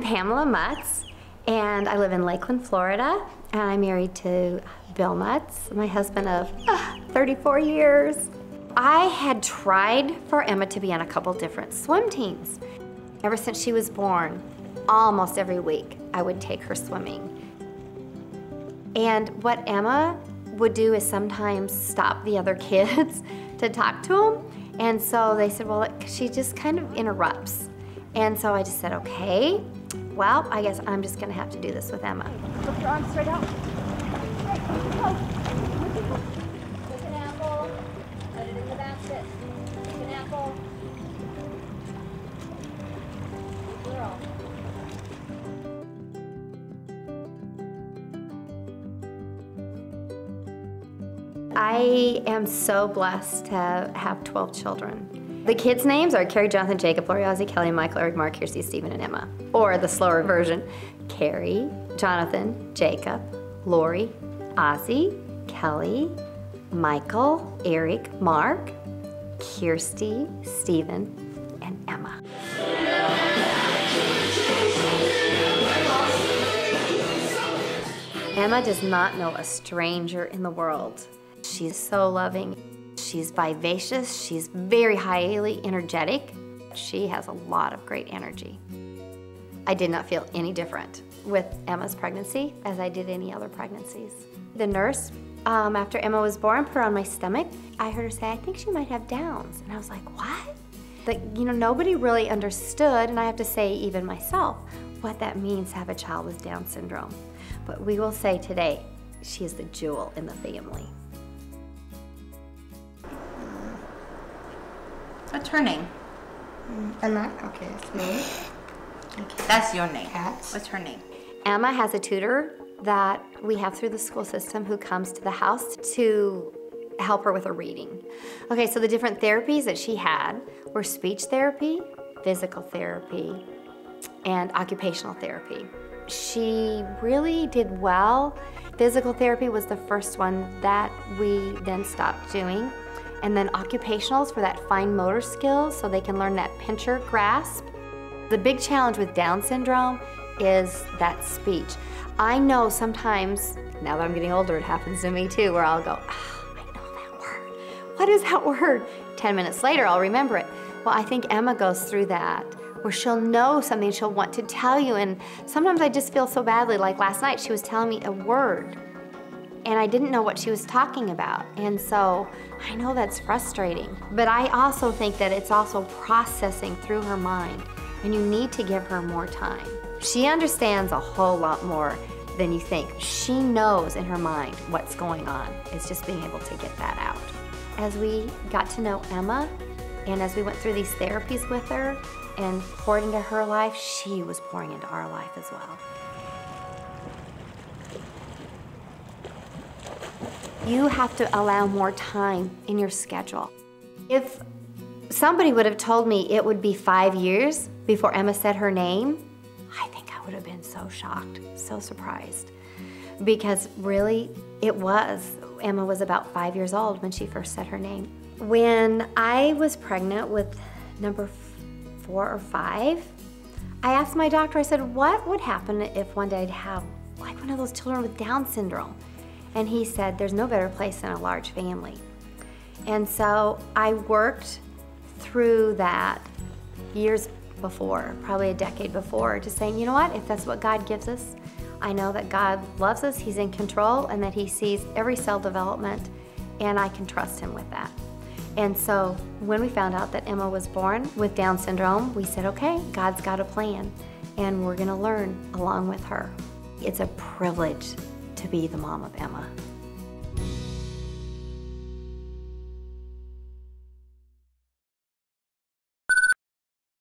Pamela Mutz, and I live in Lakeland, Florida, and I'm married to Bill Mutz, my husband of 34 years. I had tried for Emma to be on a couple different swim teams. Ever since she was born, almost every week, I would take her swimming. And what Emma would do is sometimes stop the other kids to talk to them. And so they said, well, she just kind of interrupts. And so I just said, okay, well, I guess I'm just gonna have to do this with Emma. Put your arms straight out. Right, go. Take an apple, put it in the basket. Take an apple. Good girl. I am so blessed to have 12 children. The kids' names are Carrie, Jonathan, Jacob, Lori, Ozzie, Kelly, Michael, Eric, Mark, Kirsty, Stephen, and Emma. Or the slower version, Carrie, Jonathan, Jacob, Lori, Ozzie, Kelly, Michael, Eric, Mark, Kirsty, Stephen, and Emma. Emma does not know a stranger in the world. She's so loving. She's vivacious. She's very highly energetic. She has a lot of great energy. I did not feel any different with Emma's pregnancy as I did any other pregnancies. The nurse, after Emma was born, put her on my stomach. I heard her say, I think she might have Downs. And I was like, what? But, you know, nobody really understood, and I have to say even myself, what that means to have a child with Down syndrome. But we will say today, she is the jewel in the family. What's her name? Emma, okay, it's me. Okay. That's your name. Cats. What's her name? Emma has a tutor that we have through the school system who comes to the house to help her with her reading. Okay, so the different therapies that she had were speech therapy, physical therapy, and occupational therapy. She really did well. Physical therapy was the first one that we then stopped doing. And then occupationals for that fine motor skills so they can learn that pincher grasp. The big challenge with Down syndrome is that speech. I know sometimes, now that I'm getting older, it happens to me too, where I'll go, oh, I know that word. What is that word? 10 minutes later, I'll remember it. Well, I think Emma goes through that, where she'll know something she'll want to tell you, and sometimes I just feel so badly, like last night she was telling me a word, and I didn't know what she was talking about, and so I know that's frustrating. But I also think that it's also processing through her mind, and you need to give her more time. She understands a whole lot more than you think. She knows in her mind what's going on. It's just being able to get that out. As we got to know Emma, and as we went through these therapies with her and poured into her life, she was pouring into our life as well. You have to allow more time in your schedule. If somebody would have told me it would be 5 years before Emma said her name, I think I would have been so shocked, so surprised. Because really, it was. Emma was about 5 years old when she first said her name. When I was pregnant with number 4 or 5, I asked my doctor, I said, what would happen if one day I'd have like one of those children with Down syndrome? And he said, there's no better place than a large family. And so I worked through that years before, probably a decade before, to saying, you know what, if that's what God gives us, I know that God loves us, He's in control, and that He sees every cell development, and I can trust Him with that. And so when we found out that Emma was born with Down syndrome, we said, okay, God's got a plan, and we're gonna learn along with her. It's a privilege to be the mom of Emma.